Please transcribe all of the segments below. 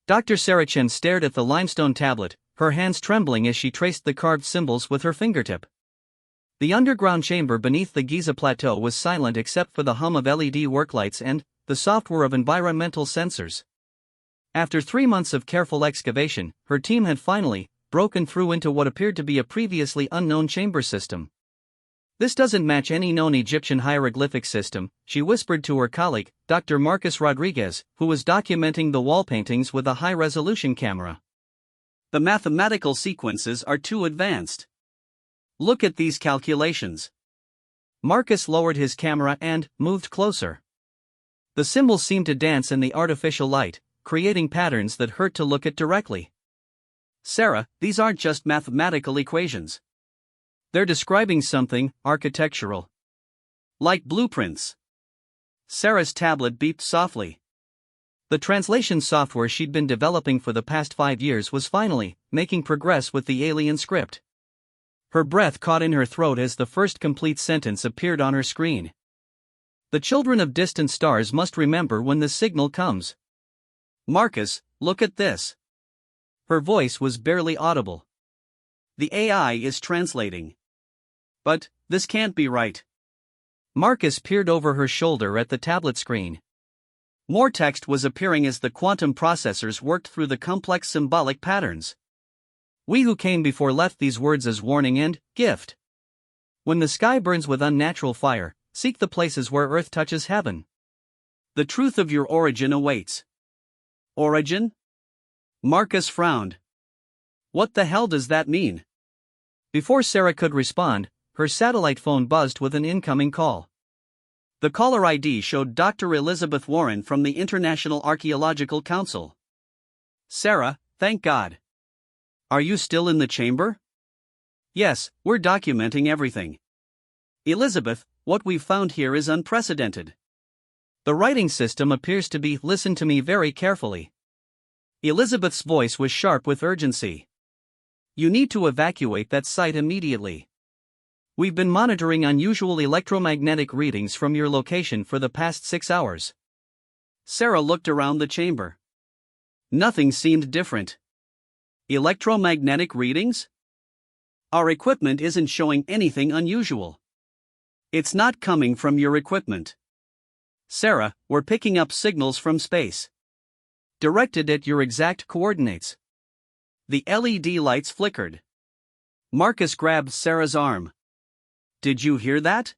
Dr. Saracen stared at the limestone tablet, her hands trembling as she traced the carved symbols with her fingertip. The underground chamber beneath the Giza Plateau was silent except for the hum of LED work lights and the soft whir of environmental sensors. After 3 months of careful excavation, her team had finally broken through into what appeared to be a previously unknown chamber system. "This doesn't match any known Egyptian hieroglyphic system," she whispered to her colleague, Dr. Marcus Rodriguez, who was documenting the wall paintings with a high-resolution camera. "The mathematical sequences are too advanced. Look at these calculations." Marcus lowered his camera and moved closer. The symbols seemed to dance in the artificial light, creating patterns that hurt to look at directly. "Sarah, these aren't just mathematical equations. They're describing something architectural. Like blueprints." Sarah's tablet beeped softly. The translation software she'd been developing for the past 5 years was finally making progress with the alien script. Her breath caught in her throat as the first complete sentence appeared on her screen. "The children of distant stars must remember when the signal comes. Marcus, look at this." Her voice was barely audible. "The AI is translating. But this can't be right." Marcus peered over her shoulder at the tablet screen. More text was appearing as the quantum processors worked through the complex symbolic patterns. "We who came before left these words as warning and gift. When the sky burns with unnatural fire, seek the places where earth touches heaven. The truth of your origin awaits." "Origin?" Marcus frowned. "What the hell does that mean?" Before Sarah could respond, her satellite phone buzzed with an incoming call. The caller ID showed Dr. Elizabeth Warren from the International Archaeological Council. "Sarah, thank God. Are you still in the chamber?" "Yes, we're documenting everything." "Elizabeth, what we've found here is unprecedented. The writing system appears to be listen to me very carefully." Elizabeth's voice was sharp with urgency. "You need to evacuate that site immediately. We've been monitoring unusual electromagnetic readings from your location for the past 6 hours." Sarah looked around the chamber. Nothing seemed different. "Electromagnetic readings? Our equipment isn't showing anything unusual." "It's not coming from your equipment. Sarah, we're picking up signals from space. Directed at your exact coordinates." The LED lights flickered. Marcus grabbed Sarah's arm. "Did you hear that?"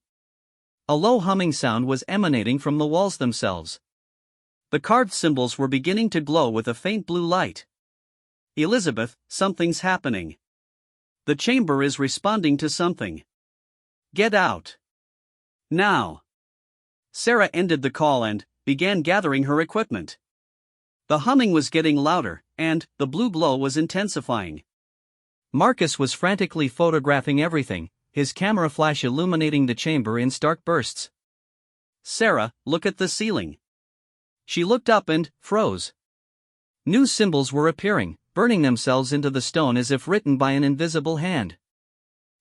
A low humming sound was emanating from the walls themselves. The carved symbols were beginning to glow with a faint blue light. "Elizabeth, something's happening. The chamber is responding to something. Get out. Now." Sarah ended the call and began gathering her equipment. The humming was getting louder, and the blue glow was intensifying. Marcus was frantically photographing everything, his camera flash illuminating the chamber in stark bursts. "Sarah, look at the ceiling." She looked up and froze. New symbols were appearing, burning themselves into the stone as if written by an invisible hand.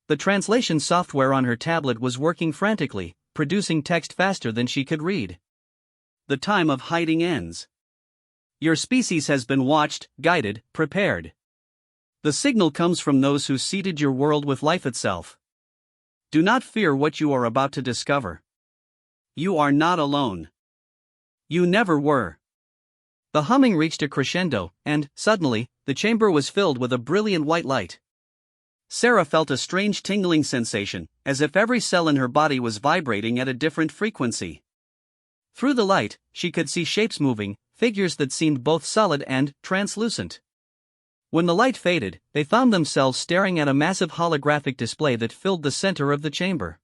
The translation software on her tablet was working frantically, producing text faster than she could read. "The time of hiding ends. Your species has been watched, guided, prepared. The signal comes from those who seeded your world with life itself. Do not fear what you are about to discover. You are not alone. You never were." The humming reached a crescendo, and, suddenly, the chamber was filled with a brilliant white light. Sarah felt a strange tingling sensation, as if every cell in her body was vibrating at a different frequency. Through the light, she could see shapes moving, figures that seemed both solid and translucent. When the light faded, they found themselves staring at a massive holographic display that filled the center of the chamber.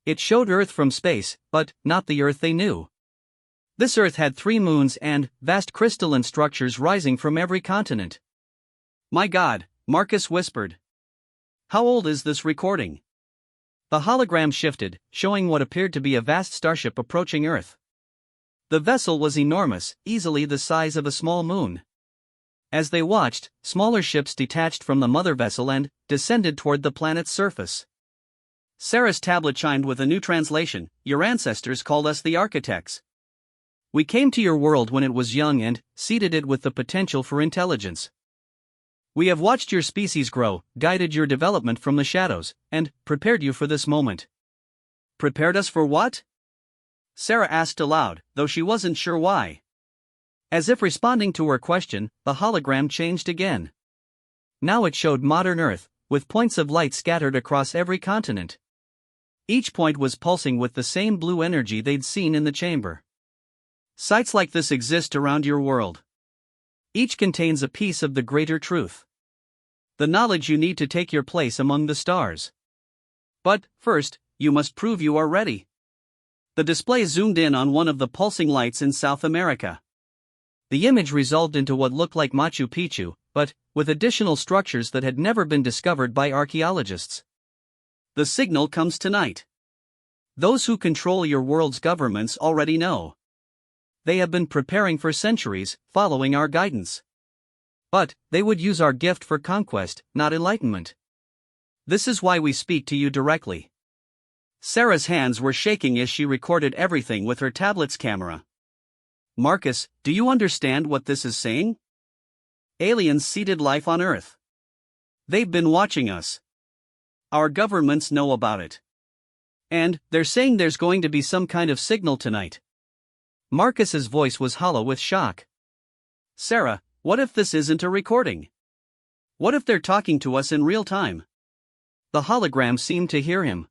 It showed Earth from space, but not the Earth they knew. This Earth had 3 moons and vast crystalline structures rising from every continent. "My God," Marcus whispered. "How old is this recording?" The hologram shifted, showing what appeared to be a vast starship approaching Earth. The vessel was enormous, easily the size of a small moon. As they watched, smaller ships detached from the mother vessel and descended toward the planet's surface. Sarah's tablet chimed with a new translation. "Your ancestors called us the architects. We came to your world when it was young and seeded it with the potential for intelligence. We have watched your species grow, guided your development from the shadows, and prepared you for this moment. Prepared us for what? Sarah asked aloud, though she wasn't sure why. As if responding to her question, the hologram changed again. Now it showed modern Earth, with points of light scattered across every continent. Each point was pulsing with the same blue energy they'd seen in the chamber. Sites like this exist around your world. Each contains a piece of the greater truth. The knowledge you need to take your place among the stars. But, first, you must prove you are ready. The display zoomed in on one of the pulsing lights in South America. The image resolved into what looked like Machu Picchu, but with additional structures that had never been discovered by archaeologists. The signal comes tonight. Those who control your world's governments already know. They have been preparing for centuries, following our guidance. But they would use our gift for conquest, not enlightenment. This is why we speak to you directly. Sarah's hands were shaking as she recorded everything with her tablet's camera. Marcus, do you understand what this is saying? Aliens seeded life on Earth. They've been watching us. Our governments know about it. And they're saying there's going to be some kind of signal tonight. Marcus's voice was hollow with shock. Sarah, what if this isn't a recording? What if they're talking to us in real time? The hologram seemed to hear him.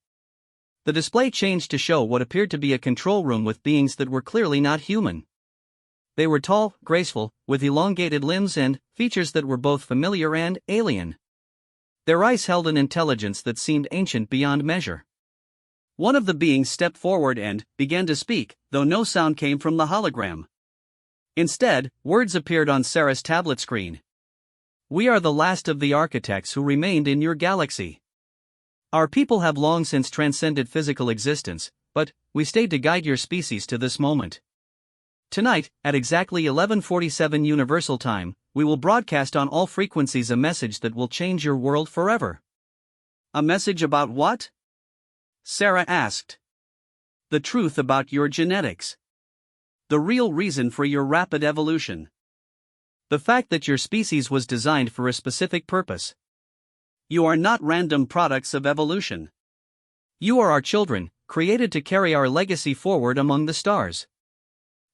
The display changed to show what appeared to be a control room with beings that were clearly not human. They were tall, graceful, with elongated limbs and features that were both familiar and alien. Their eyes held an intelligence that seemed ancient beyond measure. One of the beings stepped forward and began to speak, though no sound came from the hologram. Instead, words appeared on Sarah's tablet screen. We are the last of the architects who remained in your galaxy. Our people have long since transcended physical existence, but we stayed to guide your species to this moment. Tonight, at exactly 11:47 Universal Time, we will broadcast on all frequencies a message that will change your world forever. A message about what? Sarah asked. The truth about your genetics. The real reason for your rapid evolution. The fact that your species was designed for a specific purpose. You are not random products of evolution. You are our children, created to carry our legacy forward among the stars.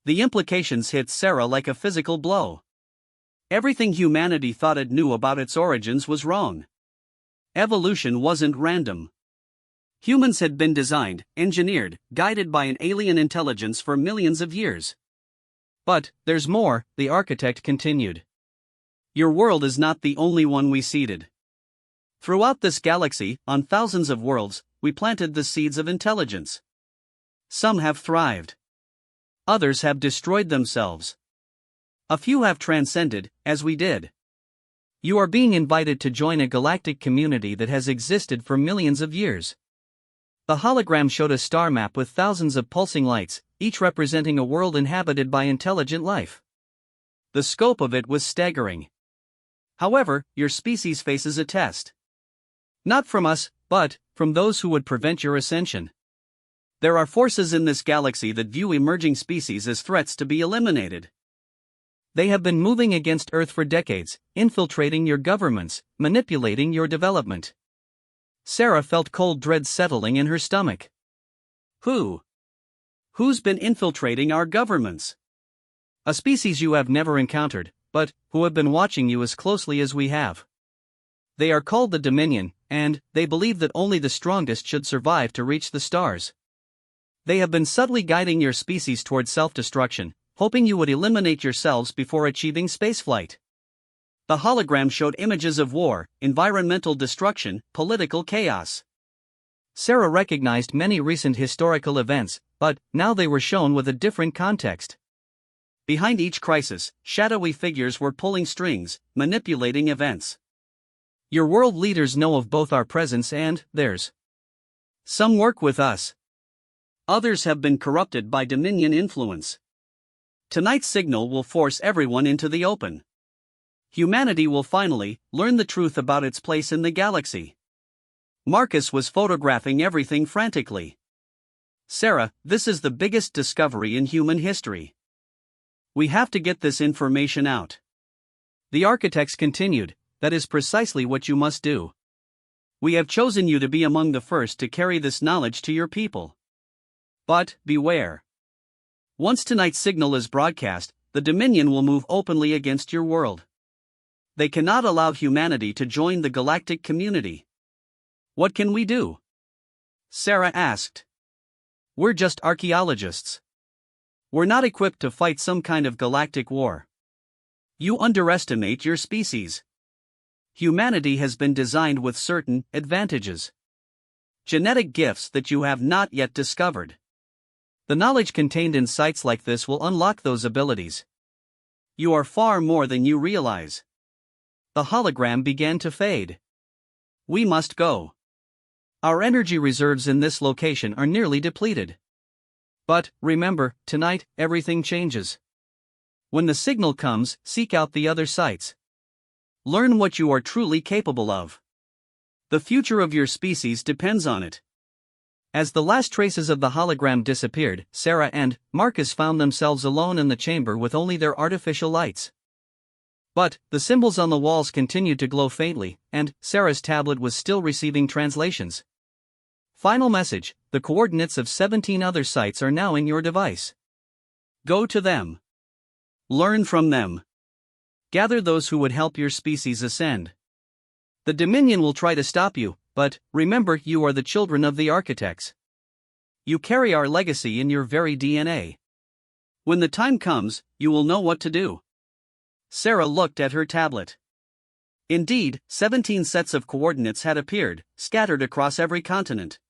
The implications hit Sarah like a physical blow. Everything humanity thought it knew about its origins was wrong. Evolution wasn't random. Humans had been designed, engineered, guided by an alien intelligence for millions of years. But there's more, the architect continued. Your world is not the only one we seeded. Throughout this galaxy, on thousands of worlds, we planted the seeds of intelligence. Some have thrived. Others have destroyed themselves. A few have transcended, as we did. You are being invited to join a galactic community that has existed for millions of years. The hologram showed a star map with thousands of pulsing lights, each representing a world inhabited by intelligent life. The scope of it was staggering. However, your species faces a test. Not from us, but from those who would prevent your ascension. There are forces in this galaxy that view emerging species as threats to be eliminated. They have been moving against Earth for decades, infiltrating your governments, manipulating your development. Sarah felt cold dread settling in her stomach. Who? Who's been infiltrating our governments? A species you have never encountered, but who have been watching you as closely as we have. They are called the Dominion, and they believe that only the strongest should survive to reach the stars. They have been subtly guiding your species toward self-destruction, hoping you would eliminate yourselves before achieving spaceflight. The hologram showed images of war, environmental destruction, political chaos. Sarah recognized many recent historical events, but now they were shown with a different context. Behind each crisis, shadowy figures were pulling strings, manipulating events. Your world leaders know of both our presence and theirs. Some work with us. Others have been corrupted by Dominion influence. Tonight's signal will force everyone into the open. Humanity will finally learn the truth about its place in the galaxy. Marcus was photographing everything frantically. Sarah, this is the biggest discovery in human history. We have to get this information out. The architects continued, that is precisely what you must do. We have chosen you to be among the first to carry this knowledge to your people. But, beware. Once tonight's signal is broadcast, the Dominion will move openly against your world. They cannot allow humanity to join the galactic community. What can we do? Sarah asked. We're just archaeologists. We're not equipped to fight some kind of galactic war. You underestimate your species. Humanity has been designed with certain advantages. Genetic gifts that you have not yet discovered. The knowledge contained in sites like this will unlock those abilities. You are far more than you realize. The hologram began to fade. We must go. Our energy reserves in this location are nearly depleted. But, remember, tonight, everything changes. When the signal comes, seek out the other sites. Learn what you are truly capable of. The future of your species depends on it. As the last traces of the hologram disappeared, Sarah and Marcus found themselves alone in the chamber with only their artificial lights. But, the symbols on the walls continued to glow faintly, and Sarah's tablet was still receiving translations. Final message: the coordinates of 17 other sites are now in your device. Go to them. Learn from them. Gather those who would help your species ascend. The Dominion will try to stop you, but remember, you are the children of the architects. You carry our legacy in your very DNA. When the time comes, you will know what to do. Sarah looked at her tablet. Indeed, 17 sets of coordinates had appeared, scattered across every continent.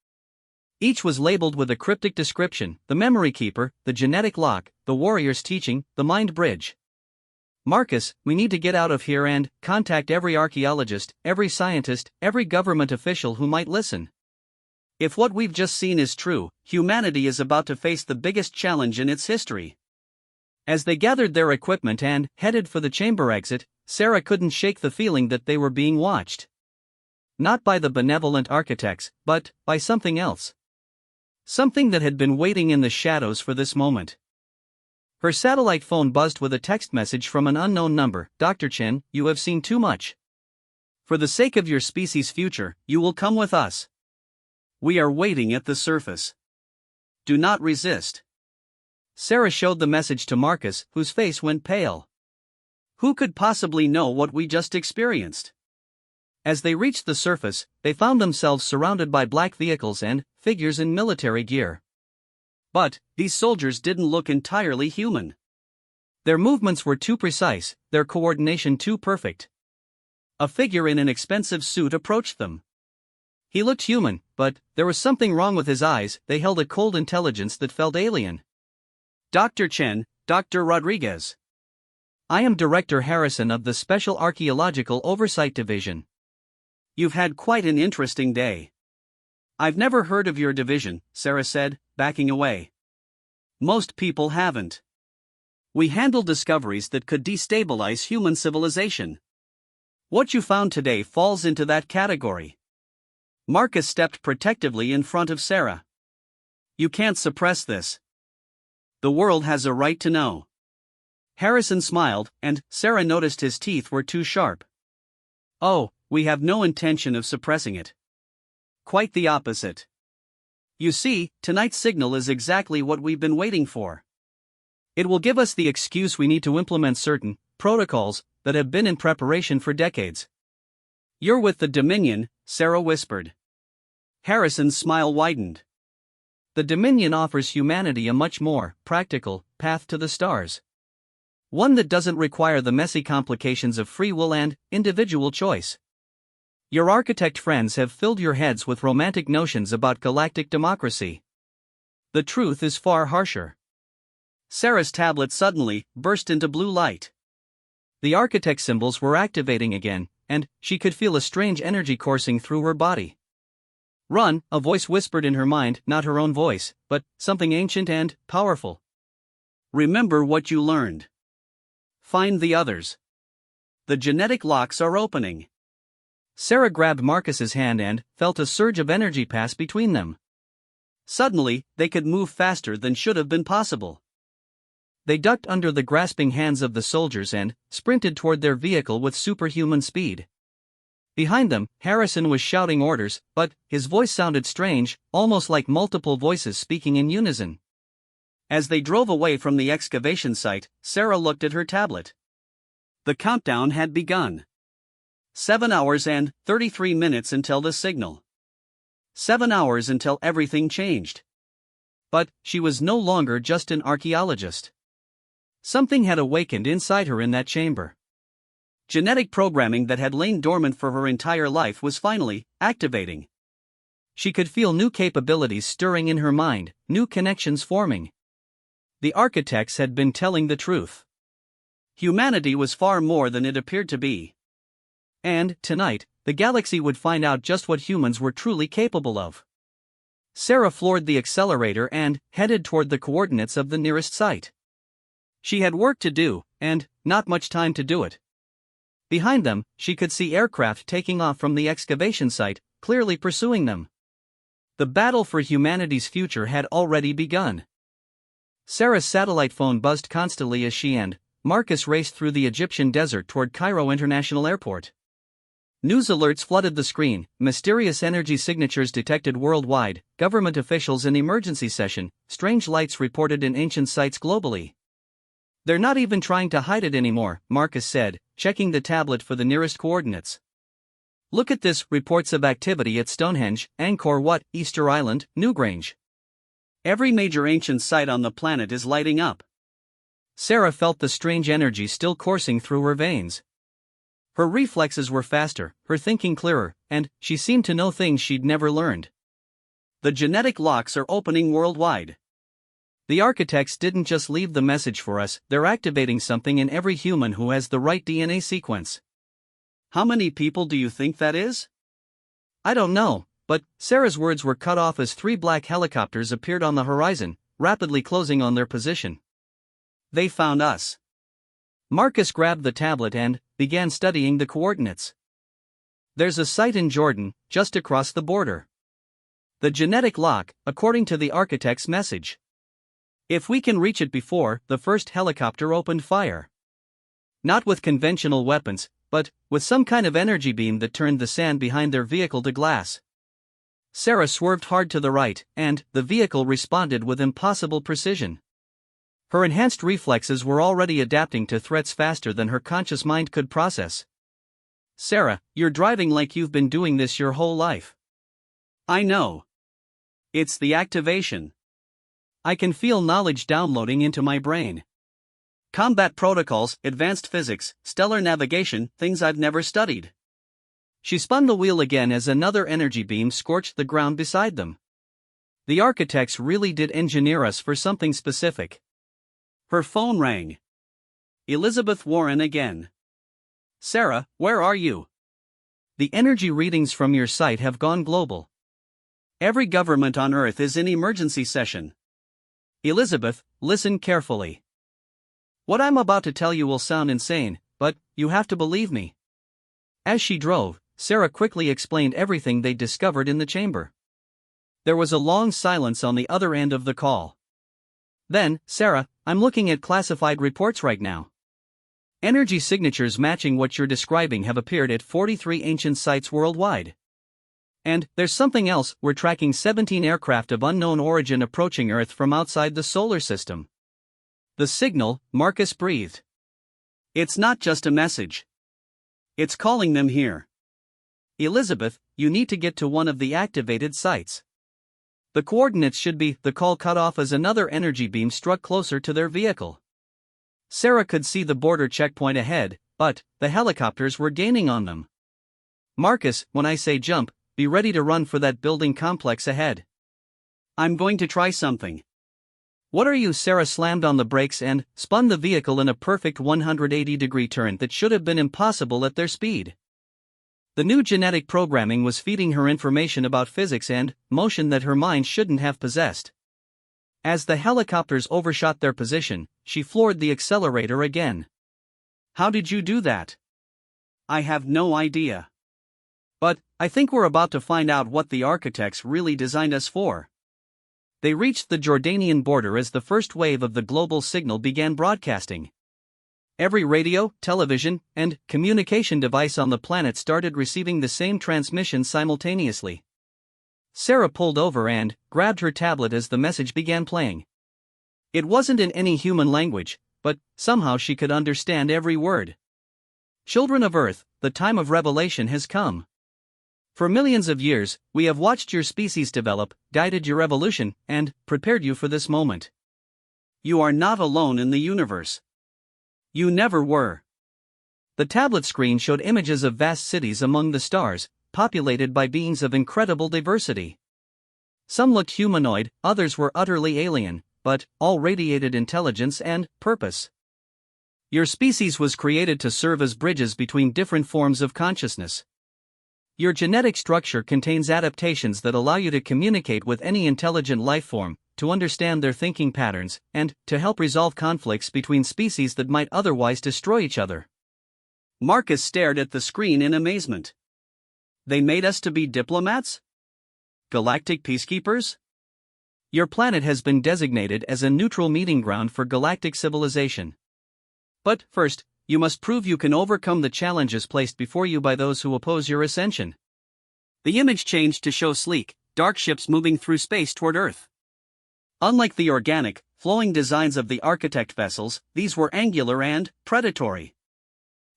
Each was labeled with a cryptic description: the memory keeper, the genetic lock, the warrior's teaching, the mind bridge. Marcus, we need to get out of here and contact every archaeologist, every scientist, every government official who might listen. If what we've just seen is true, humanity is about to face the biggest challenge in its history. As they gathered their equipment and headed for the chamber exit, Sarah couldn't shake the feeling that they were being watched. Not by the benevolent architects, but by something else. Something that had been waiting in the shadows for this moment. Her satellite phone buzzed with a text message from an unknown number: Dr. Chen, you have seen too much. For the sake of your species' future, you will come with us. We are waiting at the surface. Do not resist. Sarah showed the message to Marcus, whose face went pale. Who could possibly know what we just experienced? As they reached the surface, they found themselves surrounded by black vehicles and figures in military gear. But, these soldiers didn't look entirely human. Their movements were too precise, their coordination too perfect. A figure in an expensive suit approached them. He looked human, but there was something wrong with his eyes. They held a cold intelligence that felt alien. Dr. Chen, Dr. Rodriguez. I am Director Harrison of the Special Archaeological Oversight Division. You've had quite an interesting day. I've never heard of your division, Sarah said, backing away. Most people haven't. We handle discoveries that could destabilize human civilization. What you found today falls into that category. Marcus stepped protectively in front of Sarah. You can't suppress this. The world has a right to know. Harrison smiled, and Sarah noticed his teeth were too sharp. Oh, we have no intention of suppressing it. Quite the opposite. You see, tonight's signal is exactly what we've been waiting for. It will give us the excuse we need to implement certain protocols that have been in preparation for decades. You're with the Dominion, Sarah whispered. Harrison's smile widened. The Dominion offers humanity a much more practical path to the stars. One that doesn't require the messy complications of free will and individual choice. Your architect friends have filled your heads with romantic notions about galactic democracy. The truth is far harsher. Sarah's tablet suddenly burst into blue light. The architect symbols were activating again, and she could feel a strange energy coursing through her body. Run, a voice whispered in her mind, not her own voice, but something ancient and powerful. Remember what you learned. Find the others. The genetic locks are opening. Sarah grabbed Marcus's hand and felt a surge of energy pass between them. Suddenly, they could move faster than should have been possible. They ducked under the grasping hands of the soldiers and sprinted toward their vehicle with superhuman speed. Behind them, Harrison was shouting orders, but his voice sounded strange, almost like multiple voices speaking in unison. As they drove away from the excavation site, Sarah looked at her tablet. The countdown had begun. 7 hours and 33 minutes until the signal. 7 hours until everything changed. But she was no longer just an archaeologist. Something had awakened inside her in that chamber. Genetic programming that had lain dormant for her entire life was finally activating. She could feel new capabilities stirring in her mind, new connections forming. The architects had been telling the truth. Humanity was far more than it appeared to be. And, tonight, the galaxy would find out just what humans were truly capable of. Sarah floored the accelerator and headed toward the coordinates of the nearest site. She had work to do, and not much time to do it. Behind them, she could see aircraft taking off from the excavation site, clearly pursuing them. The battle for humanity's future had already begun. Sarah's satellite phone buzzed constantly as she and Marcus raced through the Egyptian desert toward Cairo International Airport. News alerts flooded the screen, mysterious energy signatures detected worldwide, government officials in emergency session, strange lights reported in ancient sites globally. "They're not even trying to hide it anymore," Marcus said, checking the tablet for the nearest coordinates. "Look at this, reports of activity at Stonehenge, Angkor Wat, Easter Island, Newgrange. Every major ancient site on the planet is lighting up." Sarah felt the strange energy still coursing through her veins. Her reflexes were faster, her thinking clearer, and she seemed to know things she'd never learned. The genetic locks are opening worldwide. The architects didn't just leave the message for us, they're activating something in every human who has the right DNA sequence. How many people do you think that is? I don't know, but Sarah's words were cut off as 3 black helicopters appeared on the horizon, rapidly closing on their position. They found us. Marcus grabbed the tablet and began studying the coordinates. There's a site in Jordan, just across the border. The genetic lock, according to the architect's message. If we can reach it before the first helicopter opened fire. Not with conventional weapons, but with some kind of energy beam that turned the sand behind their vehicle to glass. Sarah swerved hard to the right, and the vehicle responded with impossible precision. Her enhanced reflexes were already adapting to threats faster than her conscious mind could process. "Sarah, you're driving like you've been doing this your whole life." "I know. It's the activation. I can feel knowledge downloading into my brain. Combat protocols, advanced physics, stellar navigation, things I've never studied." She spun the wheel again as another energy beam scorched the ground beside them. The architects really did engineer us for something specific. Her phone rang. Elizabeth Warren again. "Sarah, where are you? The energy readings from your site have gone global. Every government on Earth is in emergency session. Elizabeth, listen carefully. What I'm about to tell you will sound insane, but you have to believe me." As she drove, Sarah quickly explained everything they'd discovered in the chamber. There was a long silence on the other end of the call. Then, "Sarah, I'm looking at classified reports right now. Energy signatures matching what you're describing have appeared at 43 ancient sites worldwide. And there's something else, we're tracking 17 aircraft of unknown origin approaching Earth from outside the solar system." The signal, Marcus breathed. "It's not just a message. It's calling them here. Elizabeth, you need to get to one of the activated sites. The coordinates should be." The call cut off as another energy beam struck closer to their vehicle. Sarah could see the border checkpoint ahead, but the helicopters were gaining on them. "Marcus, when I say jump, be ready to run for that building complex ahead." "I'm going to try something." "What are you?" Sarah slammed on the brakes and spun the vehicle in a perfect 180-degree turn that should have been impossible at their speed. The new genetic programming was feeding her information about physics and motion that her mind shouldn't have possessed. As the helicopters overshot their position, she floored the accelerator again. "How did you do that?" "I have no idea. But I think we're about to find out what the architects really designed us for." They reached the Jordanian border as the first wave of the global signal began broadcasting. Every radio, television, and communication device on the planet started receiving the same transmission simultaneously. Sarah pulled over and grabbed her tablet as the message began playing. It wasn't in any human language, but somehow she could understand every word. Children of Earth, the time of revelation has come. For millions of years, we have watched your species develop, guided your evolution, and prepared you for this moment. You are not alone in the universe. You never were. The tablet screen showed images of vast cities among the stars, populated by beings of incredible diversity. Some looked humanoid, others were utterly alien, but all radiated intelligence and purpose. Your species was created to serve as bridges between different forms of consciousness. Your genetic structure contains adaptations that allow you to communicate with any intelligent life form, to understand their thinking patterns, and to help resolve conflicts between species that might otherwise destroy each other. Marcus stared at the screen in amazement. They made us to be diplomats? Galactic peacekeepers? Your planet has been designated as a neutral meeting ground for galactic civilization. But first, you must prove you can overcome the challenges placed before you by those who oppose your ascension. The image changed to show sleek, dark ships moving through space toward Earth. Unlike the organic, flowing designs of the architect vessels, these were angular and predatory.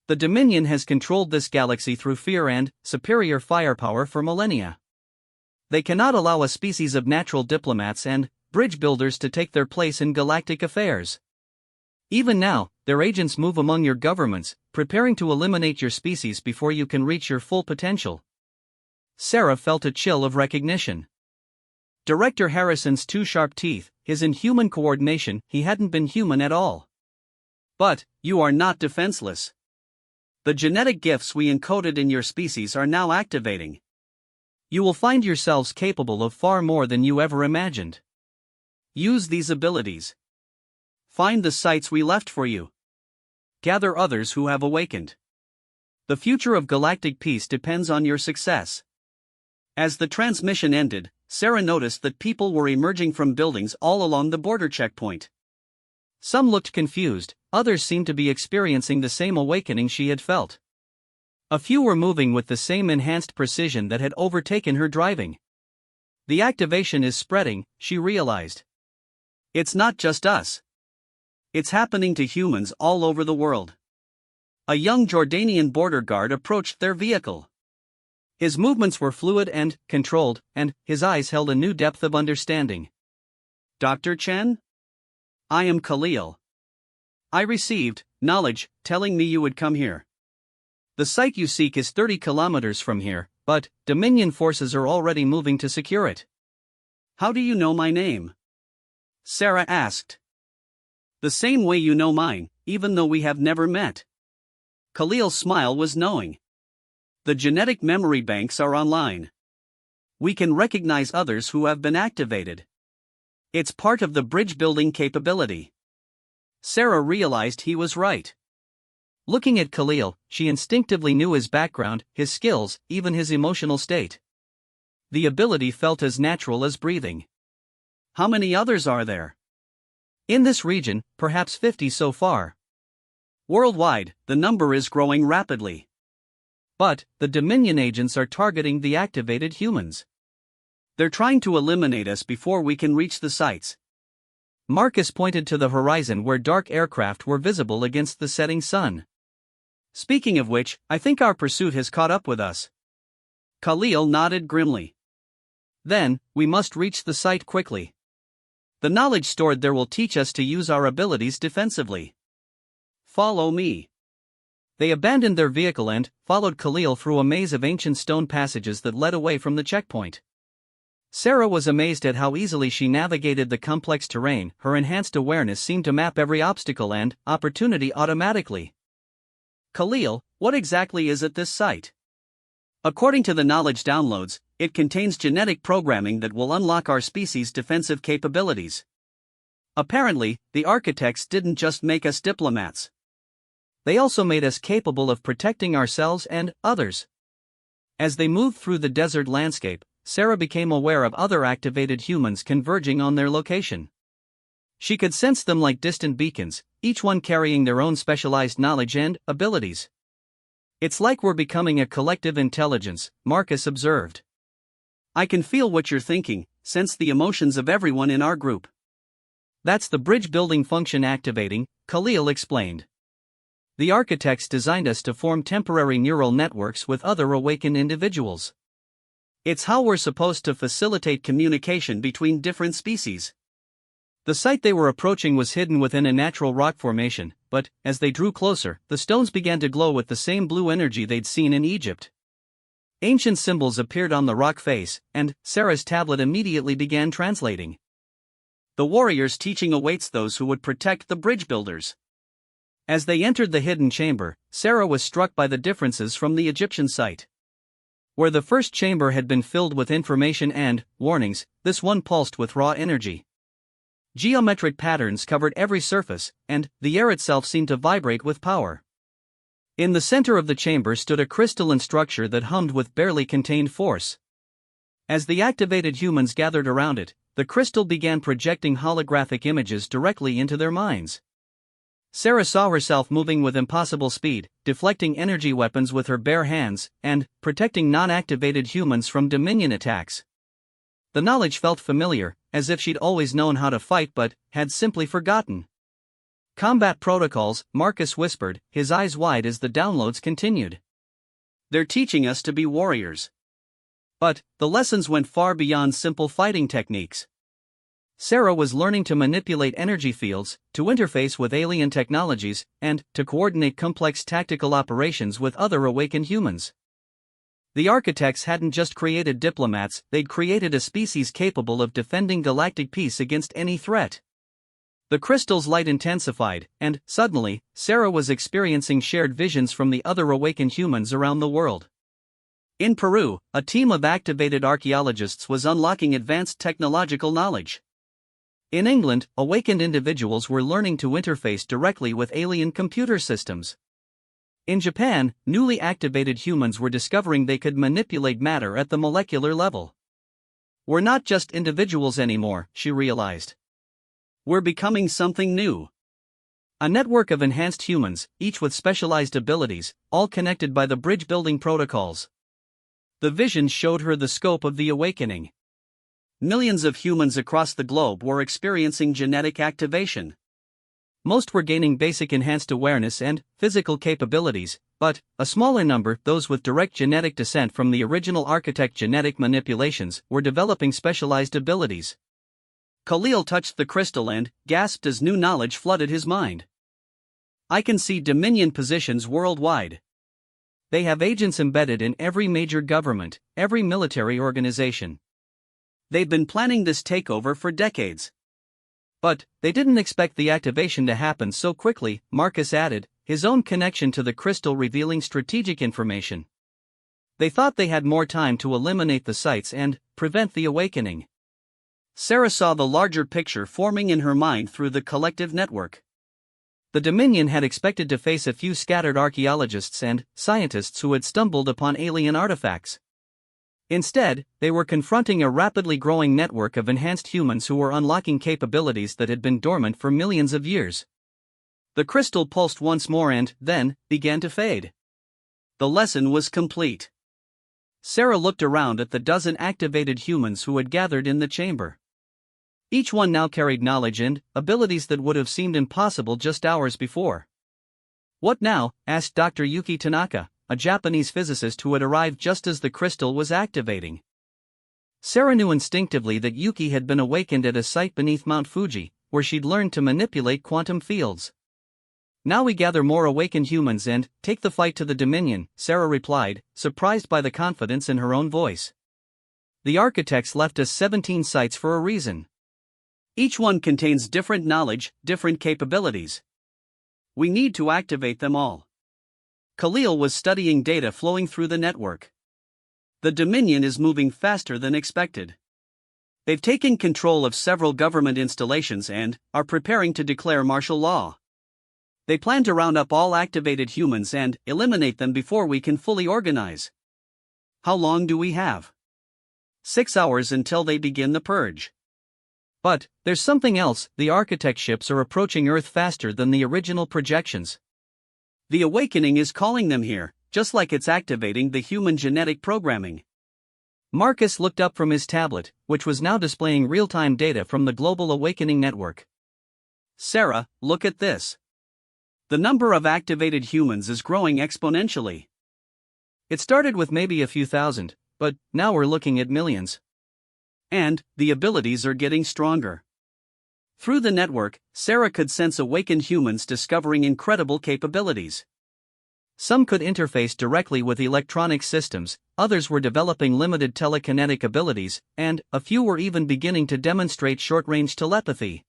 The Dominion has controlled this galaxy through fear and superior firepower for millennia. They cannot allow a species of natural diplomats and bridge builders to take their place in galactic affairs. Even now, their agents move among your governments, preparing to eliminate your species before you can reach your full potential. Sarah felt a chill of recognition. Director Harrison's two sharp teeth, his inhuman coordination, he hadn't been human at all. But, you are not defenseless. The genetic gifts we encoded in your species are now activating. You will find yourselves capable of far more than you ever imagined. Use these abilities. Find the sites we left for you. Gather others who have awakened. The future of galactic peace depends on your success. As the transmission ended, Sarah noticed that people were emerging from buildings all along the border checkpoint. Some looked confused, others seemed to be experiencing the same awakening she had felt. A few were moving with the same enhanced precision that had overtaken her driving. The activation is spreading, she realized. It's not just us. It's happening to humans all over the world. A young Jordanian border guard approached their vehicle. His movements were fluid and controlled, and his eyes held a new depth of understanding. Dr. Chen? I am Khalil. I received knowledge telling me you would come here. The site you seek is 30 kilometers from here, but Dominion forces are already moving to secure it. How do you know my name? Sarah asked. The same way you know mine, even though we have never met. Khalil's smile was knowing. The genetic memory banks are online. We can recognize others who have been activated. It's part of the bridge building capability. Sarah realized he was right. Looking at Khalil, she instinctively knew his background, his skills, even his emotional state. The ability felt as natural as breathing. How many others are there? In this region, perhaps 50 so far. Worldwide, the number is growing rapidly. But, the Dominion agents are targeting the activated humans. They're trying to eliminate us before we can reach the sites. Marcus pointed to the horizon where dark aircraft were visible against the setting sun. Speaking of which, I think our pursuit has caught up with us. Khalil nodded grimly. Then, we must reach the site quickly. The knowledge stored there will teach us to use our abilities defensively. Follow me. They abandoned their vehicle and followed Khalil through a maze of ancient stone passages that led away from the checkpoint. Sarah was amazed at how easily she navigated the complex terrain. Her enhanced awareness seemed to map every obstacle and opportunity automatically. Khalil, what exactly is at this site? According to the knowledge downloads, it contains genetic programming that will unlock our species' defensive capabilities. Apparently, the architects didn't just make us diplomats. They also made us capable of protecting ourselves and others. As they moved through the desert landscape, Sarah became aware of other activated humans converging on their location. She could sense them like distant beacons, each one carrying their own specialized knowledge and abilities. "It's like we're becoming a collective intelligence," Marcus observed. "I can feel what you're thinking, sense the emotions of everyone in our group." "That's the bridge building function activating," Khalil explained. "The architects designed us to form temporary neural networks with other awakened individuals. It's how we're supposed to facilitate communication between different species." The site they were approaching was hidden within a natural rock formation, but, as they drew closer, the stones began to glow with the same blue energy they'd seen in Egypt. Ancient symbols appeared on the rock face, and Sarah's tablet immediately began translating. "The warrior's teaching awaits those who would protect the bridge builders." As they entered the hidden chamber, Sarah was struck by the differences from the Egyptian site. Where the first chamber had been filled with information and warnings, this one pulsed with raw energy. Geometric patterns covered every surface, and the air itself seemed to vibrate with power. In the center of the chamber stood a crystalline structure that hummed with barely contained force. As the activated humans gathered around it, the crystal began projecting holographic images directly into their minds. Sarah saw herself moving with impossible speed, deflecting energy weapons with her bare hands, and protecting non-activated humans from Dominion attacks. The knowledge felt familiar, as if she'd always known how to fight but had simply forgotten. "Combat protocols," Marcus whispered, his eyes wide as the downloads continued. "They're teaching us to be warriors." But the lessons went far beyond simple fighting techniques. Sarah was learning to manipulate energy fields, to interface with alien technologies, and to coordinate complex tactical operations with other awakened humans. The architects hadn't just created diplomats, they'd created a species capable of defending galactic peace against any threat. The crystal's light intensified, and, suddenly, Sarah was experiencing shared visions from the other awakened humans around the world. In Peru, a team of activated archaeologists was unlocking advanced technological knowledge. In England, awakened individuals were learning to interface directly with alien computer systems. In Japan, newly activated humans were discovering they could manipulate matter at the molecular level. "We're not just individuals anymore," she realized. "We're becoming something new. A network of enhanced humans, each with specialized abilities, all connected by the bridge-building protocols." The vision showed her the scope of the awakening. Millions of humans across the globe were experiencing genetic activation. Most were gaining basic enhanced awareness and physical capabilities, but a smaller number, those with direct genetic descent from the original architect genetic manipulations, were developing specialized abilities. Khalil touched the crystal and gasped as new knowledge flooded his mind. "I can see Dominion positions worldwide. They have agents embedded in every major government, every military organization. They've been planning this takeover for decades." "But they didn't expect the activation to happen so quickly," Marcus added, his own connection to the crystal revealing strategic information. "They thought they had more time to eliminate the sites and prevent the awakening." Sarah saw the larger picture forming in her mind through the collective network. The Dominion had expected to face a few scattered archaeologists and scientists who had stumbled upon alien artifacts. Instead, they were confronting a rapidly growing network of enhanced humans who were unlocking capabilities that had been dormant for millions of years. The crystal pulsed once more and, then, began to fade. The lesson was complete. Sarah looked around at the dozen activated humans who had gathered in the chamber. Each one now carried knowledge and abilities that would have seemed impossible just hours before. "What now?" asked Dr. Yuki Tanaka, a Japanese physicist who had arrived just as the crystal was activating. Sarah knew instinctively that Yuki had been awakened at a site beneath Mount Fuji, where she'd learned to manipulate quantum fields. "Now we gather more awakened humans and take the fight to the Dominion," Sarah replied, surprised by the confidence in her own voice. "The architects left us 17 sites for a reason. Each one contains different knowledge, different capabilities. We need to activate them all." Khalil was studying data flowing through the network. "The Dominion is moving faster than expected. They've taken control of several government installations and are preparing to declare martial law. They plan to round up all activated humans and eliminate them before we can fully organize." "How long do we have?" 6 hours until they begin the purge. But there's something else, the architect ships are approaching Earth faster than the original projections. The awakening is calling them here, just like it's activating the human genetic programming. Marcus looked up from his tablet, which was now displaying real-time data from the Global Awakening Network. Sarah, look at this. The number of activated humans is growing exponentially. It started with maybe a few thousand, but now we're looking at millions. And the abilities are getting stronger. Through the network, Sarah could sense awakened humans discovering incredible capabilities. Some could interface directly with electronic systems, others were developing limited telekinetic abilities, and a few were even beginning to demonstrate short-range telepathy.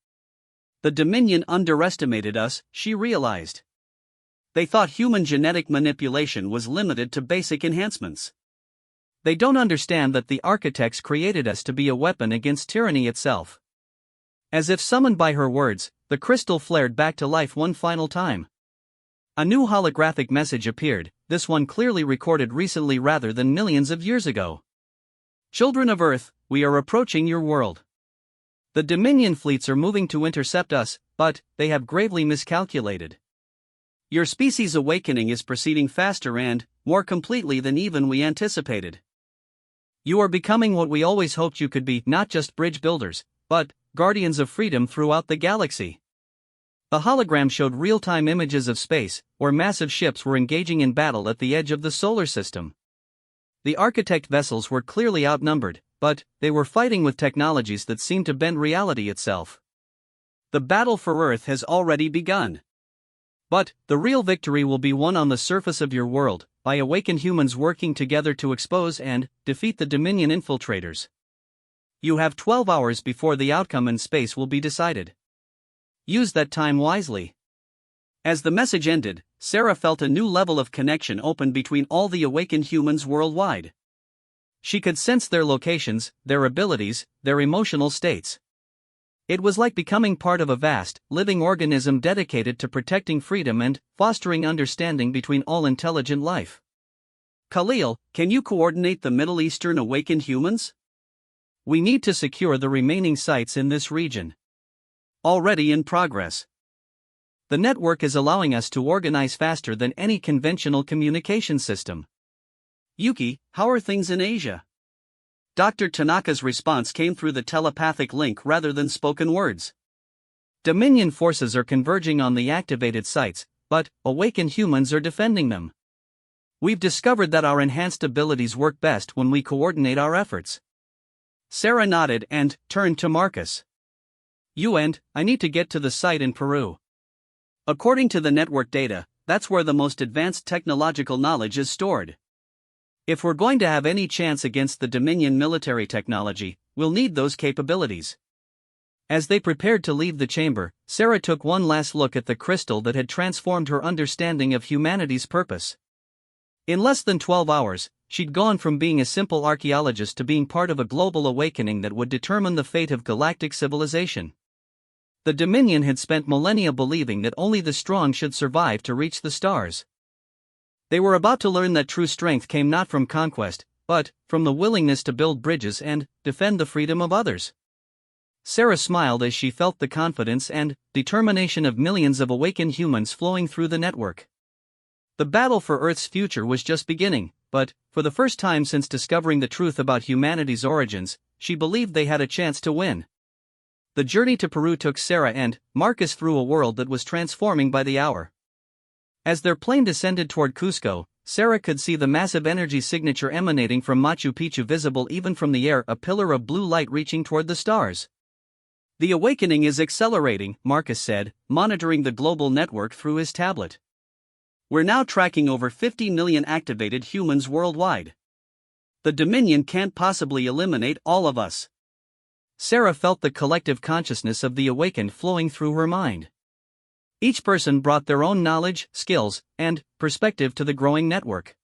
The Dominion underestimated us, she realized. They thought human genetic manipulation was limited to basic enhancements. They don't understand that the architects created us to be a weapon against tyranny itself. As if summoned by her words, the crystal flared back to life one final time. A new holographic message appeared, this one clearly recorded recently rather than millions of years ago. Children of Earth, we are approaching your world. The Dominion fleets are moving to intercept us, but they have gravely miscalculated. Your species' awakening is proceeding faster and more completely than even we anticipated. You are becoming what we always hoped you could be, not just bridge builders, but guardians of freedom throughout the galaxy. The hologram showed real-time images of space, where massive ships were engaging in battle at the edge of the solar system. The architect vessels were clearly outnumbered, but they were fighting with technologies that seemed to bend reality itself. The battle for Earth has already begun. But the real victory will be won on the surface of your world, by awakened humans working together to expose and defeat the Dominion infiltrators. You have 12 hours before the outcome in space will be decided. Use that time wisely. As the message ended, Sarah felt a new level of connection open between all the awakened humans worldwide. She could sense their locations, their abilities, their emotional states. It was like becoming part of a vast, living organism dedicated to protecting freedom and fostering understanding between all intelligent life. Khalil, can you coordinate the Middle Eastern awakened humans? We need to secure the remaining sites in this region. Already in progress. The network is allowing us to organize faster than any conventional communication system. Yuki, how are things in Asia? Dr. Tanaka's response came through the telepathic link rather than spoken words. Dominion forces are converging on the activated sites, but awakened humans are defending them. We've discovered that our enhanced abilities work best when we coordinate our efforts. Sarah nodded and turned to Marcus. You and I need to get to the site in Peru. According to the network data, that's where the most advanced technological knowledge is stored. If we're going to have any chance against the Dominion military technology, we'll need those capabilities. As they prepared to leave the chamber, Sarah took one last look at the crystal that had transformed her understanding of humanity's purpose. In less than 12 hours, she'd gone from being a simple archaeologist to being part of a global awakening that would determine the fate of galactic civilization. The Dominion had spent millennia believing that only the strong should survive to reach the stars. They were about to learn that true strength came not from conquest, but from the willingness to build bridges and defend the freedom of others. Sarah smiled as she felt the confidence and determination of millions of awakened humans flowing through the network. The battle for Earth's future was just beginning, but, for the first time since discovering the truth about humanity's origins, she believed they had a chance to win. The journey to Peru took Sarah and Marcus through a world that was transforming by the hour. As their plane descended toward Cusco, Sarah could see the massive energy signature emanating from Machu Picchu visible even from the air, a pillar of blue light reaching toward the stars. The awakening is accelerating, Marcus said, monitoring the global network through his tablet. We're now tracking over 50 million activated humans worldwide. The Dominion can't possibly eliminate all of us. Sarah felt the collective consciousness of the awakened flowing through her mind. Each person brought their own knowledge, skills, and perspective to the growing network.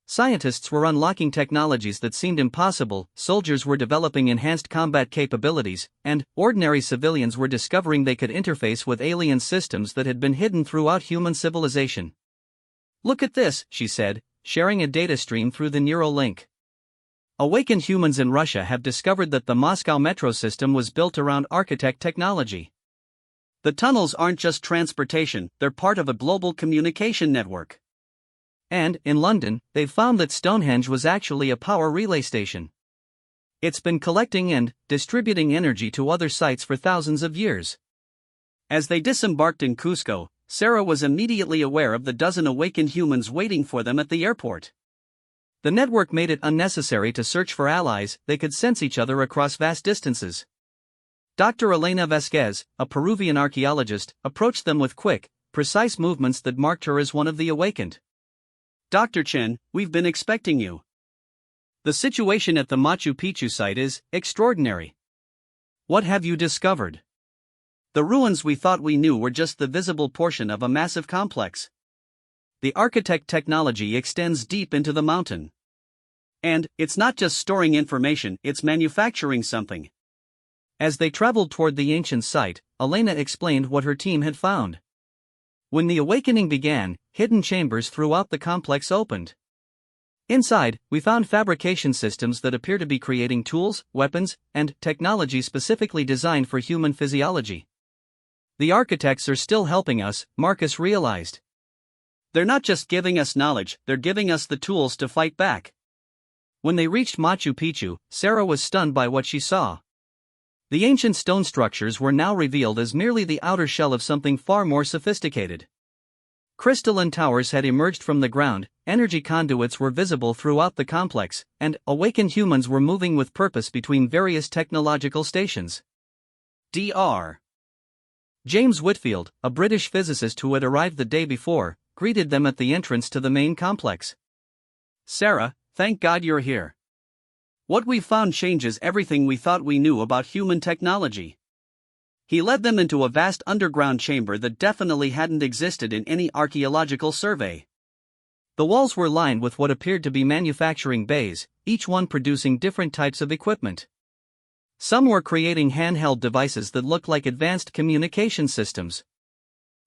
Scientists were unlocking technologies that seemed impossible, soldiers were developing enhanced combat capabilities, and ordinary civilians were discovering they could interface with alien systems that had been hidden throughout human civilization. Look at this, she said, sharing a data stream through the neural link. Awakened humans in Russia have discovered that the Moscow metro system was built around architect technology. The tunnels aren't just transportation, they're part of a global communication network. And, in London, they've found that Stonehenge was actually a power relay station. It's been collecting and distributing energy to other sites for thousands of years. As they disembarked in Cusco, Sarah was immediately aware of the dozen awakened humans waiting for them at the airport. The network made it unnecessary to search for allies, they could sense each other across vast distances. Dr. Elena Vasquez, a Peruvian archaeologist, approached them with quick, precise movements that marked her as one of the awakened. Dr. Chen, we've been expecting you. The situation at the Machu Picchu site is extraordinary. What have you discovered? The ruins we thought we knew were just the visible portion of a massive complex. The architect technology extends deep into the mountain. And it's not just storing information, it's manufacturing something. As they traveled toward the ancient site, Elena explained what her team had found. When the awakening began, hidden chambers throughout the complex opened. Inside, we found fabrication systems that appear to be creating tools, weapons, and technology specifically designed for human physiology. The architects are still helping us, Marcus realized. They're not just giving us knowledge, they're giving us the tools to fight back. When they reached Machu Picchu, Sarah was stunned by what she saw. The ancient stone structures were now revealed as merely the outer shell of something far more sophisticated. Crystalline towers had emerged from the ground, energy conduits were visible throughout the complex, and awakened humans were moving with purpose between various technological stations. Dr. James Whitfield, a British physicist who had arrived the day before, greeted them at the entrance to the main complex. Sarah, thank God you're here. What we found changes everything we thought we knew about human technology. He led them into a vast underground chamber that definitely hadn't existed in any archaeological survey. The walls were lined with what appeared to be manufacturing bays, each one producing different types of equipment. Some were creating handheld devices that looked like advanced communication systems.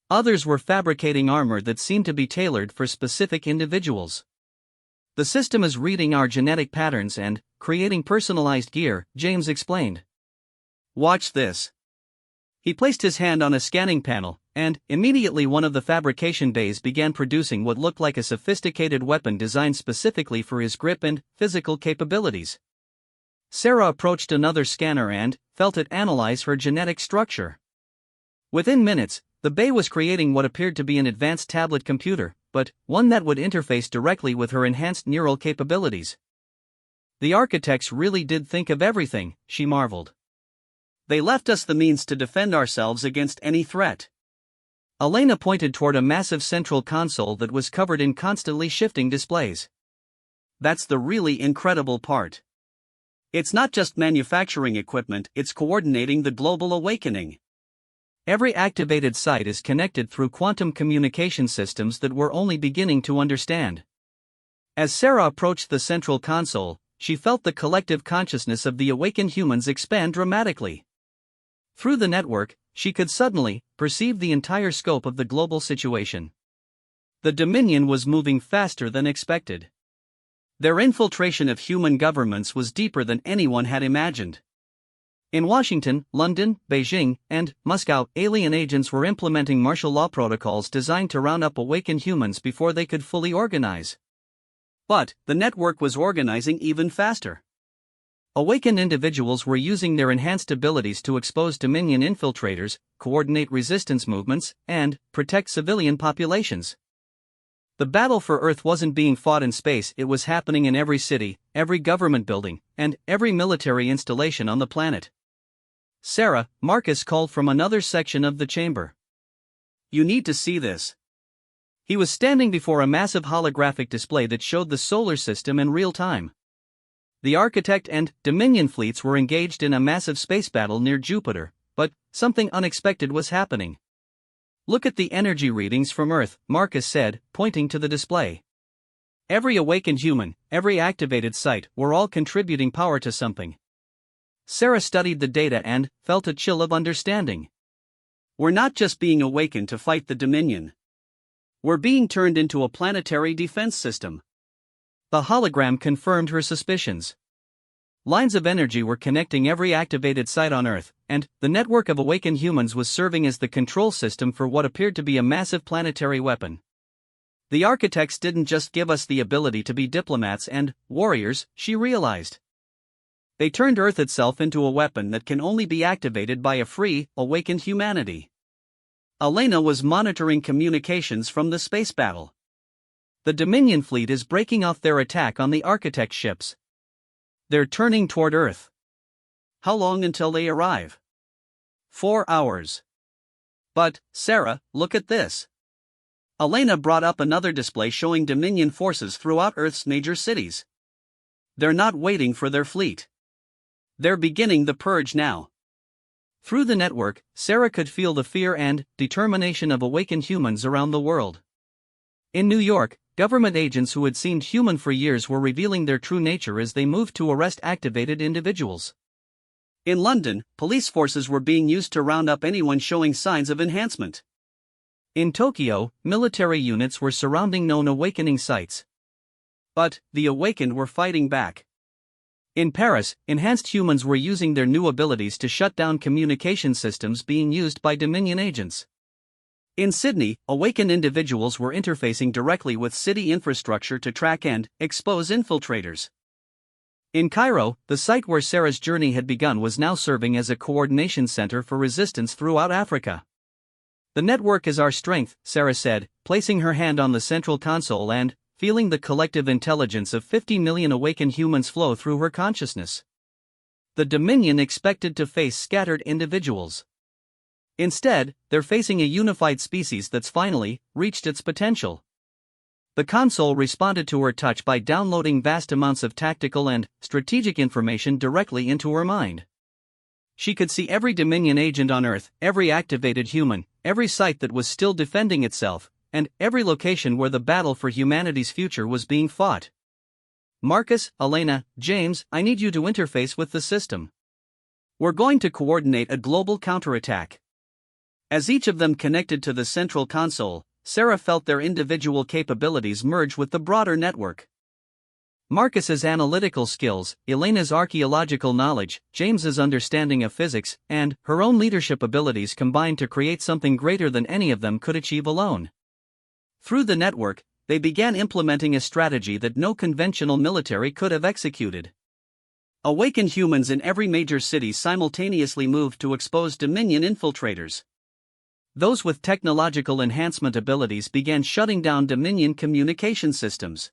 Others were fabricating armor that seemed to be tailored for specific individuals. The system is reading our genetic patterns and creating personalized gear, James explained. Watch this. He placed his hand on a scanning panel, and immediately one of the fabrication bays began producing what looked like a sophisticated weapon designed specifically for his grip and physical capabilities. Sarah approached another scanner and felt it analyze her genetic structure. Within minutes, the bay was creating what appeared to be an advanced tablet computer, but one that would interface directly with her enhanced neural capabilities. The architects really did think of everything, she marveled. They left us the means to defend ourselves against any threat. Elena pointed toward a massive central console that was covered in constantly shifting displays. That's the really incredible part. It's not just manufacturing equipment, it's coordinating the global awakening. Every activated site is connected through quantum communication systems that we're only beginning to understand. As Sarah approached the central console, she felt the collective consciousness of the awakened humans expand dramatically. Through the network, she could suddenly perceive the entire scope of the global situation. The Dominion was moving faster than expected. Their infiltration of human governments was deeper than anyone had imagined. In Washington, London, Beijing, and Moscow, alien agents were implementing martial law protocols designed to round up awakened humans before they could fully organize. But the network was organizing even faster. Awakened individuals were using their enhanced abilities to expose Dominion infiltrators, coordinate resistance movements, and protect civilian populations. The battle for Earth wasn't being fought in space, it was happening in every city, every government building, and every military installation on the planet. Sarah, Marcus called from another section of the chamber. You need to see this. He was standing before a massive holographic display that showed the solar system in real time. The Architect and Dominion fleets were engaged in a massive space battle near Jupiter, but something unexpected was happening. Look at the energy readings from Earth, Marcus said, pointing to the display. Every awakened human, every activated site, were all contributing power to something. Sarah studied the data and felt a chill of understanding. We're not just being awakened to fight the Dominion. We're being turned into a planetary defense system. The hologram confirmed her suspicions. Lines of energy were connecting every activated site on Earth, and the network of awakened humans was serving as the control system for what appeared to be a massive planetary weapon. The architects didn't just give us the ability to be diplomats and warriors, she realized. They turned Earth itself into a weapon that can only be activated by a free, awakened humanity. Elena was monitoring communications from the space battle. The Dominion fleet is breaking off their attack on the architect ships. They're turning toward Earth. How long until they arrive? 4 hours. But, Sarah, look at this. Elena brought up another display showing Dominion forces throughout Earth's major cities. They're not waiting for their fleet. They're beginning the purge now. Through the network, Sarah could feel the fear and determination of awakened humans around the world. In New York, government agents who had seemed human for years were revealing their true nature as they moved to arrest activated individuals. In London, police forces were being used to round up anyone showing signs of enhancement. In Tokyo, military units were surrounding known awakening sites. But the awakened were fighting back. In Paris, enhanced humans were using their new abilities to shut down communication systems being used by Dominion agents. In Sydney, awakened individuals were interfacing directly with city infrastructure to track and expose infiltrators. In Cairo, the site where Sarah's journey had begun was now serving as a coordination center for resistance throughout Africa. The network is our strength, Sarah said, placing her hand on the central console and feeling the collective intelligence of 50 million awakened humans flow through her consciousness. The Dominion expected to face scattered individuals. Instead, they're facing a unified species that's finally reached its potential. The console responded to her touch by downloading vast amounts of tactical and strategic information directly into her mind. She could see every Dominion agent on Earth, every activated human, every site that was still defending itself, and every location where the battle for humanity's future was being fought. Marcus, Elena, James, I need you to interface with the system. We're going to coordinate a global counterattack. As each of them connected to the central console, Sarah felt their individual capabilities merge with the broader network. Marcus's analytical skills, Elena's archaeological knowledge, James's understanding of physics, and her own leadership abilities combined to create something greater than any of them could achieve alone. Through the network, they began implementing a strategy that no conventional military could have executed. Awakened humans in every major city simultaneously moved to expose Dominion infiltrators. Those with technological enhancement abilities began shutting down Dominion communication systems.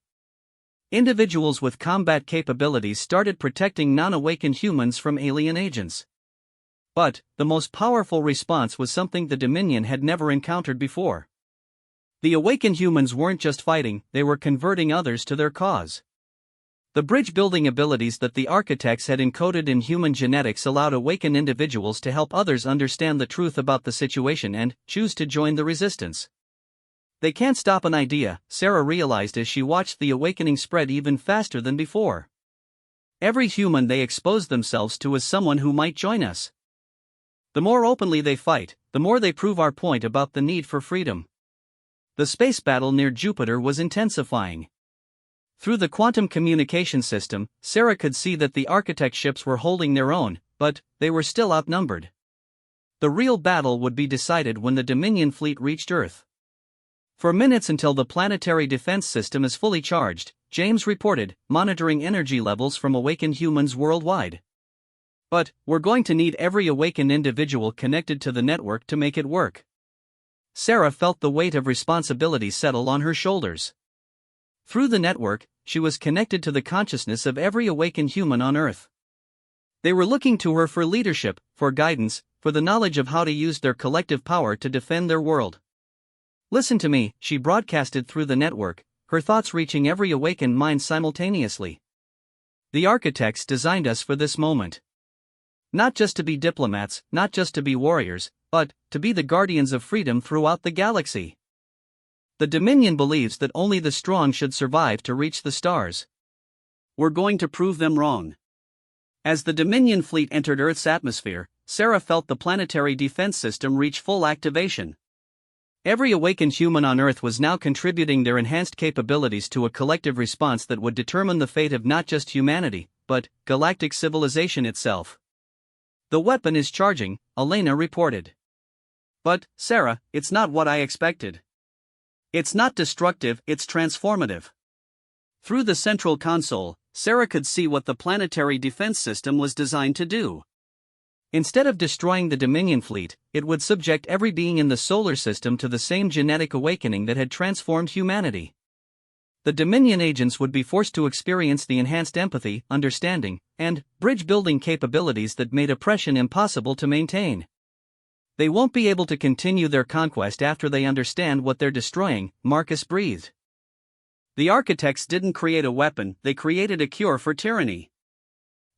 Individuals with combat capabilities started protecting non-awakened humans from alien agents. But the most powerful response was something the Dominion had never encountered before. The awakened humans weren't just fighting, they were converting others to their cause. The bridge-building abilities that the architects had encoded in human genetics allowed awakened individuals to help others understand the truth about the situation and choose to join the resistance. They can't stop an idea, Sarah realized as she watched the awakening spread even faster than before. Every human they expose themselves to is someone who might join us. The more openly they fight, the more they prove our point about the need for freedom. The space battle near Jupiter was intensifying. Through the quantum communication system, Sarah could see that the architect ships were holding their own, but they were still outnumbered. The real battle would be decided when the Dominion fleet reached Earth. For minutes until the planetary defense system is fully charged, James reported, monitoring energy levels from awakened humans worldwide. But we're going to need every awakened individual connected to the network to make it work. Sarah felt the weight of responsibility settle on her shoulders. Through the network, she was connected to the consciousness of every awakened human on Earth. They were looking to her for leadership, for guidance, for the knowledge of how to use their collective power to defend their world. Listen to me, she broadcasted through the network, her thoughts reaching every awakened mind simultaneously. The architects designed us for this moment. Not just to be diplomats, not just to be warriors, but to be the guardians of freedom throughout the galaxy. The Dominion believes that only the strong should survive to reach the stars. We're going to prove them wrong. As the Dominion fleet entered Earth's atmosphere, Sarah felt the planetary defense system reach full activation. Every awakened human on Earth was now contributing their enhanced capabilities to a collective response that would determine the fate of not just humanity, but galactic civilization itself. The weapon is charging, Elena reported. But, Sarah, it's not what I expected. It's not destructive, it's transformative. Through the central console, Sarah could see what the planetary defense system was designed to do. Instead of destroying the Dominion fleet, it would subject every being in the solar system to the same genetic awakening that had transformed humanity. The Dominion agents would be forced to experience the enhanced empathy, understanding, and bridge-building capabilities that made oppression impossible to maintain. They won't be able to continue their conquest after they understand what they're destroying, Marcus breathed. The architects didn't create a weapon, they created a cure for tyranny.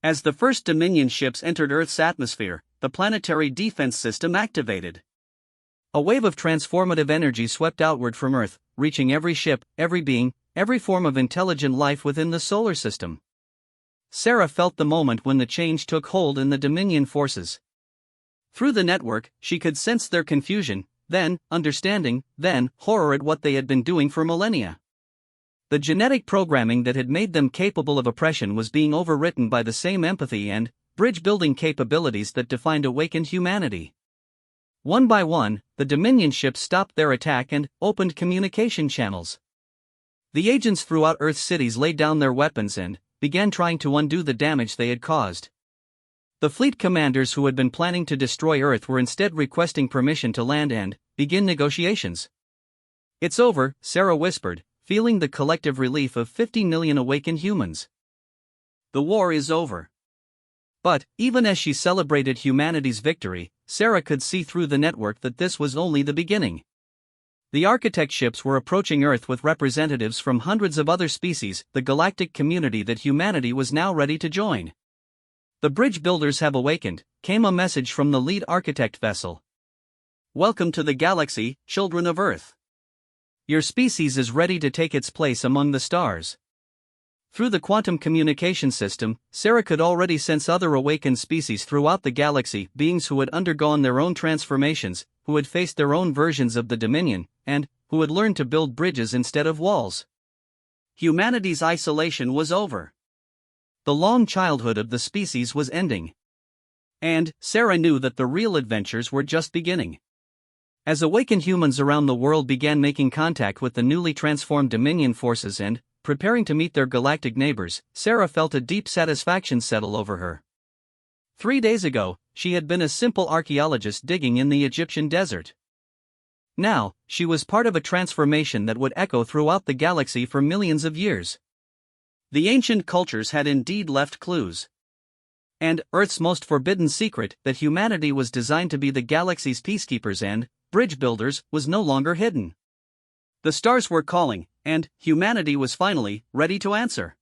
As the first Dominion ships entered Earth's atmosphere, the planetary defense system activated. A wave of transformative energy swept outward from Earth, reaching every ship, every being, every form of intelligent life within the solar system. Sarah felt the moment when the change took hold in the Dominion forces. Through the network, she could sense their confusion, then understanding, then horror at what they had been doing for millennia. The genetic programming that had made them capable of oppression was being overwritten by the same empathy and bridge-building capabilities that defined awakened humanity. One by one, the Dominion ships stopped their attack and opened communication channels. The agents throughout Earth's cities laid down their weapons and began trying to undo the damage they had caused. The fleet commanders who had been planning to destroy Earth were instead requesting permission to land and begin negotiations. "It's over," Sarah whispered, feeling the collective relief of 50 million awakened humans. The war is over. But, even as she celebrated humanity's victory, Sarah could see through the network that this was only the beginning. The architect ships were approaching Earth with representatives from hundreds of other species, the galactic community that humanity was now ready to join. "The bridge builders have awakened," came a message from the lead architect vessel. "Welcome to the galaxy, children of Earth. Your species is ready to take its place among the stars." Through the quantum communication system, Sarah could already sense other awakened species throughout the galaxy, beings who had undergone their own transformations, who had faced their own versions of the Dominion, and who had learned to build bridges instead of walls. Humanity's isolation was over. The long childhood of the species was ending. And Sarah knew that the real adventures were just beginning. As awakened humans around the world began making contact with the newly transformed Dominion forces and preparing to meet their galactic neighbors, Sarah felt a deep satisfaction settle over her. 3 days ago, she had been a simple archaeologist digging in the Egyptian desert. Now, she was part of a transformation that would echo throughout the galaxy for millions of years. The ancient cultures had indeed left clues. And Earth's most forbidden secret, that humanity was designed to be the galaxy's peacekeepers and bridge builders, was no longer hidden. The stars were calling, and humanity was finally ready to answer.